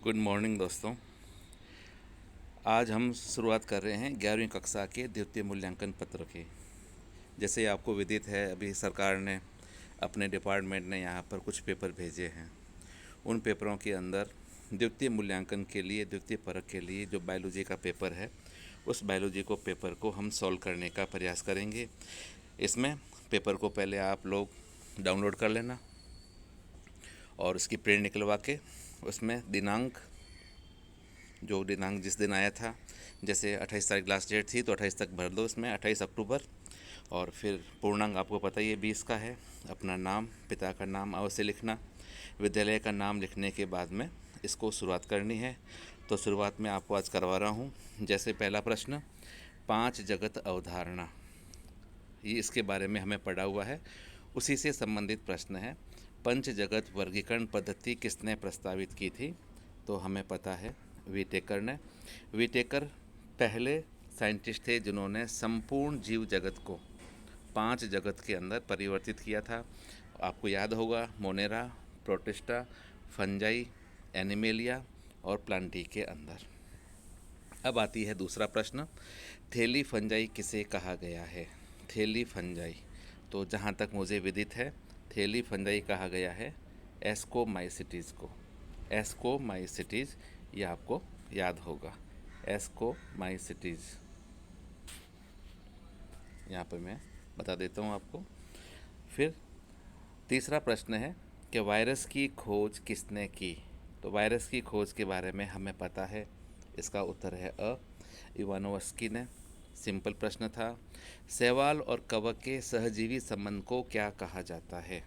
Good morning दोस्तों। आज हम शुरुआत कर रहे हैं 11वीं कक्षा के द्वितीय मूल्यांकन पत्र की। जैसे आपको विदित है, अभी सरकार ने अपने डिपार्टमेंट ने यहाँ पर कुछ पेपर भेजे हैं। उन पेपरों के अंदर द्वितीय मूल्यांकन के लिए, द्वितीय परख के लिए जो बायोलॉजी का पेपर है, उस बायोलॉजी को पेपर को हम सॉल्व करने का प्रयास करेंगे। इसमें पेपर को पहले आप लोग डाउनलोड कर लेना और उसकी प्रिंट निकलवा के उसमें दिनांक, जो दिनांक जिस दिन आया था, जैसे 28 तारीख लास्ट डेट थी तो 28 तक भर दो इसमें, 28 अक्टूबर। और फिर पूर्णांक आपको पता ही है 20 का है। अपना नाम, पिता का नाम अवश्य लिखना। विद्यालय का नाम लिखने के बाद में इसको शुरुआत करनी है। तो शुरुआत में आपको आज करवा रहा हूँ। जैसे पहला प्रश्न, पांच जगत अवधारणा, ये इसके बारे में हमें पढ़ा हुआ है, उसी से संबंधित प्रश्न है। पंच जगत वर्गीकरण पद्धति किसने प्रस्तावित की थी? तो हमें पता है वीटेकर ने। वीटेकर पहले साइंटिस्ट थे जिन्होंने संपूर्ण जीव जगत को पांच जगत के अंदर परिवर्तित किया था। आपको याद होगा, मोनेरा, प्रोटिस्टा, फंजाई, एनिमेलिया और प्लांटी के अंदर। अब आती है दूसरा प्रश्न, थैली फंजाई किसे कहा गया है? थैली फंजाई, तो जहाँ तक मुझे विदित है, थैली फंजाई कहा गया है एस्कोमाइसिटीज़ को। एस्कोमाइसिटीज़, ये आपको याद होगा, एस्कोमाइसिटीज़। यहाँ पर मैं बता देता हूँ आपको। फिर तीसरा प्रश्न है कि वायरस की खोज किसने की? तो वायरस की खोज के बारे में हमें पता है, इसका उत्तर है अ, इवानोवस्की ने। सिंपल प्रश्न था। शैवाल और कवक के सहजीवी संबंध को क्या कहा जाता है?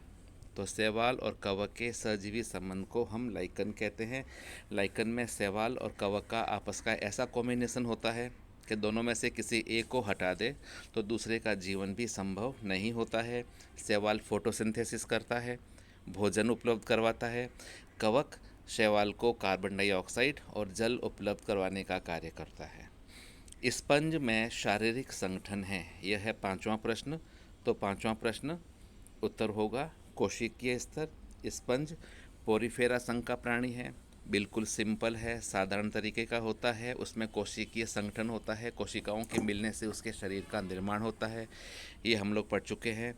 तो शैवाल और कवक के सहजीवी संबंध को हम लाइकन कहते हैं। लाइकन में शैवाल और कवक का आपस का ऐसा कॉम्बिनेशन होता है कि दोनों में से किसी एक को हटा दे तो दूसरे का जीवन भी संभव नहीं होता है। शैवाल फोटोसिंथेसिस करता है, भोजन उपलब्ध करवाता है। कवक शैवाल को कार्बन डाइऑक्साइड और जल उपलब्ध करवाने का कार्य करता है। स्पंज में शारीरिक संगठन है, यह है पांचवा प्रश्न। तो पांचवा प्रश्न उत्तर होगा कोशिकीय स्तर। स्पंज पोरीफेरा संघ का प्राणी है, बिल्कुल सिंपल है, साधारण तरीके का होता है। उसमें कोशिकीय संगठन होता है, कोशिकाओं के मिलने से उसके शरीर का निर्माण होता है। ये हम लोग पढ़ चुके हैं।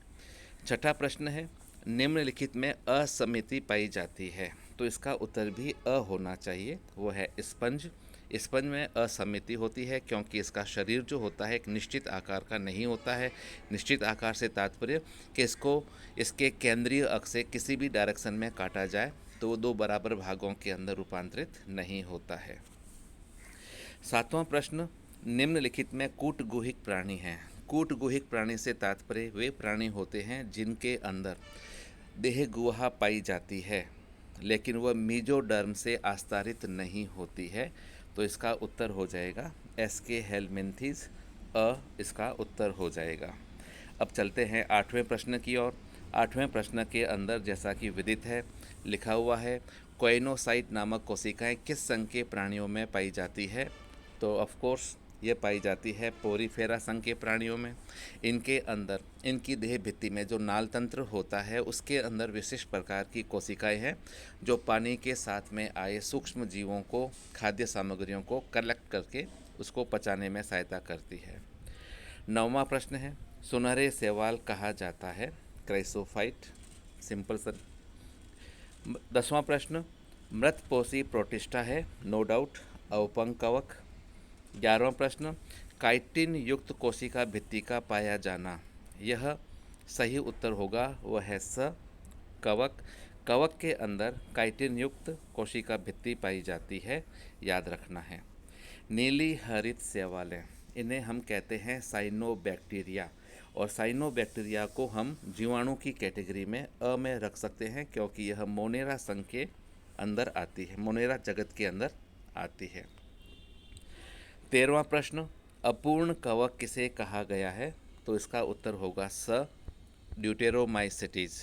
छठा प्रश्न है, निम्नलिखित में असमिति पाई जाती है? तो इसका उत्तर भी अ होना चाहिए, वो है स्पंज। स्पंज में असमिति होती है क्योंकि इसका शरीर जो होता है एक निश्चित आकार का नहीं होता है। निश्चित आकार से तात्पर्य कि इसको इसके केंद्रीय अक्ष से किसी भी डायरेक्शन में काटा जाए तो वो दो बराबर भागों के अंदर रूपांतरित नहीं होता है। सातवां प्रश्न, निम्नलिखित में कूटगुहिक प्राणी हैं। कूटगुहिक प्राणी से तात्पर्य वे प्राणी होते हैं जिनके अंदर देह गुहा पाई जाती है लेकिन वह मीजोडर्म से आस्तारित नहीं होती है। तो इसका उत्तर हो जाएगा एसके हेलमिंथीज, अ इसका उत्तर हो जाएगा। अब चलते हैं आठवें प्रश्न की ओर। आठवें प्रश्न के अंदर जैसा कि विदित है, लिखा हुआ है कोइनोसाइट नामक कोशिकाएं किस संघ के प्राणियों में पाई जाती है? तो ऑफ कोर्स ये पाई जाती है पोरीफेरा संघ के प्राणियों में। इनके अंदर, इनकी देह भित्ति में जो नाल तंत्र होता है उसके अंदर विशिष्ट प्रकार की कोशिकाएं हैं जो पानी के साथ में आए सूक्ष्म जीवों को, खाद्य सामग्रियों को कलेक्ट करके उसको पचाने में सहायता करती है। नौवां प्रश्न है, सुनहरे शैवाल कहा जाता है क्राइसोफाइट। Simple sir. 10वां प्रश्न, मृतपोषी प्रोटिस्टा है, नो डाउट, अवपंक कवक। 11वां प्रश्न, काइटिन युक्त कोशिका भित्ति का पाया जाना, यह सही उत्तर होगा, वह है स, कवक। कवक के अंदर काइटिन युक्त कोशिका भित्ति पाई जाती है, याद रखना है। नीली हरित शैवालें, इन्हें हम कहते हैं साइनोबैक्टीरिया। और साइनोबैक्टीरिया को हम जीवाणु की कैटेगरी में अ में रख सकते हैं क्योंकि यह मोनेरा संघ के अंदर आती है, मोनेरा जगत के अंदर आती है। 13वां प्रश्न, अपूर्ण कवक किसे कहा गया है? तो इसका उत्तर होगा स, ड्यूटेरोमाइसिटीज।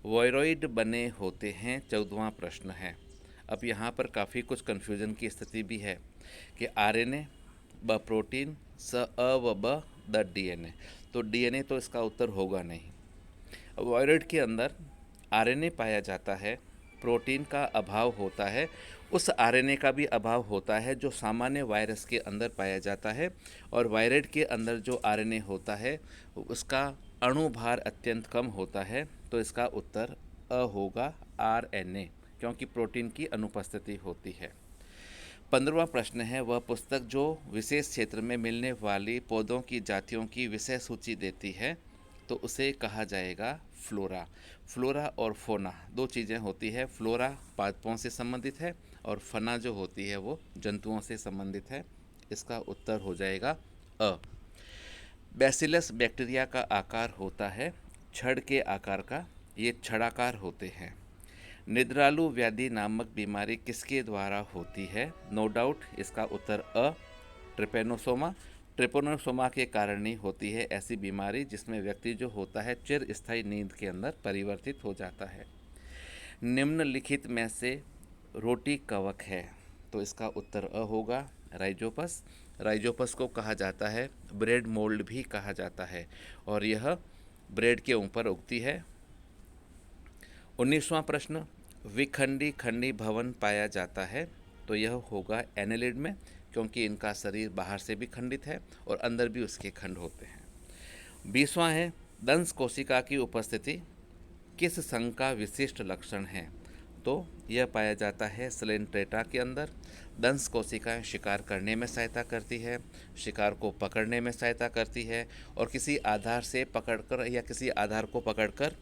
वॉयरॉइड बने होते हैं, 14वां प्रश्न है। अब यहाँ पर काफ़ी कुछ कन्फ्यूजन की स्थिति भी है कि आरएनए, ब प्रोटीन, स अ व ब द डीएनए। तो डीएनए तो इसका उत्तर होगा नहीं। वॉयरॉइड के अंदर आरएनए पाया जाता है, प्रोटीन का अभाव होता है, उस आरएनए का भी अभाव होता है जो सामान्य वायरस के अंदर पाया जाता है। और वायरस के अंदर जो आरएनए होता है उसका अणुभार अत्यंत कम होता है। तो इसका उत्तर अ होगा, आरएनए, क्योंकि प्रोटीन की अनुपस्थिति होती है। 15वां प्रश्न है, वह पुस्तक जो विशेष क्षेत्र में मिलने वाली पौधों की जातियों की विषय सूची देती है, तो उसे कहा जाएगा फ्लोरा। फ्लोरा और फोना दो चीज़ें होती है। फ्लोरा पादपों से संबंधित है और फना जो होती है वो जंतुओं से संबंधित है। इसका उत्तर हो जाएगा अ। बैसिलस बैक्टीरिया का आकार होता है छड़ के आकार का, ये छड़ाकार होते हैं। निद्रालु व्याधि नामक बीमारी किसके द्वारा होती है? नो डाउट इसका उत्तर अ, ट्रिपेनोसोमा। ट्रिपेनोसोमा के कारण ही होती है ऐसी बीमारी जिसमें व्यक्ति जो होता है चिरस्थायी नींद के अंदर परिवर्तित हो जाता है। निम्नलिखित में से रोटी कवक है, तो इसका उत्तर अ होगा, राइजोपस। राइजोपस को कहा जाता है ब्रेड मोल्ड भी कहा जाता है और यह ब्रेड के ऊपर उगती है। 19वां प्रश्न, विखंडी खंडी भवन पाया जाता है, तो यह होगा एनेलिड में, क्योंकि इनका शरीर बाहर से भी खंडित है और अंदर भी उसके खंड होते हैं। 20वां है, दंश कोशिका की उपस्थिति किस संघ का विशिष्ट लक्षण है? तो यह पाया जाता है सलेंट्रेटा के अंदर। दंश कोशिकाएं शिकार करने में सहायता करती है, शिकार को पकड़ने में सहायता करती है और किसी आधार से पकड़कर या किसी आधार को पकड़कर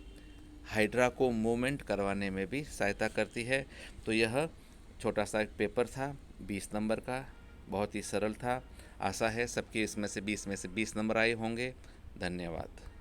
हाइड्रा को मूवमेंट करवाने में भी सहायता करती है। तो यह छोटा सा एक पेपर था 20 नंबर का, बहुत ही सरल था। आशा है सबके इसमें से 20 में से 20 नंबर आए होंगे। धन्यवाद।